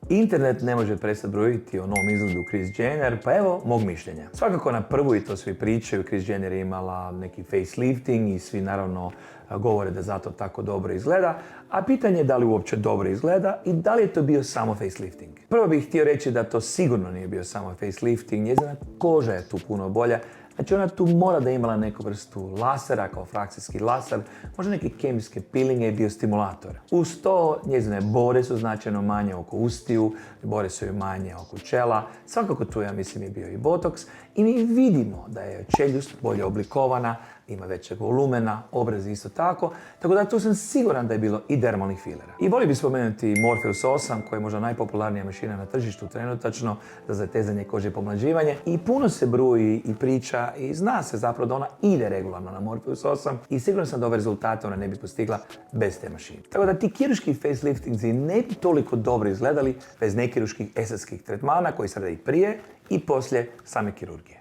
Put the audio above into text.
Internet ne može prestati brojiti o novom izgledu Kris Jenner, pa evo mog mišljenja. Svakako na prvu, i to svi pričaju, Kris Jenner je imala neki facelifting i svi naravno govore da zato tako dobro izgleda, a pitanje je da li uopće dobro izgleda i da li je to bio samo facelifting. Prvo bih htio reći da to sigurno nije bio samo facelifting, njezina koža je tu puno bolja. Znači ona tu mora da je imala neku vrstu lasera, kao frakcijski laser, možda neke kemijske pilinge i biostimulatora. Uz to njezine bore su značajno manje oko ustiju, bore su joj manje oko čela, svakako tu ja mislim je bio i botoks i mi vidimo da je čeljust bolje oblikovana, ima većeg volumena, obraz isto tako, tako da tu sam siguran da je bilo i dermalnih filera. I volio bih spomenuti Morpheus 8, koja je možda najpopularnija mašina na tržištu trenutačno za zatezanje kože i pomlađivanje i puno se bruji i priča i zna se zapravo da ona ide regularno na Morpheus 8 i siguran sam da ove rezultate ona ne bi postigla bez te mašine. Tako da ti kirurški faceliftingzi ne bi toliko dobro izgledali bez nekirurških estetskih tretmana koji se rade i prije i poslije same kirurgije.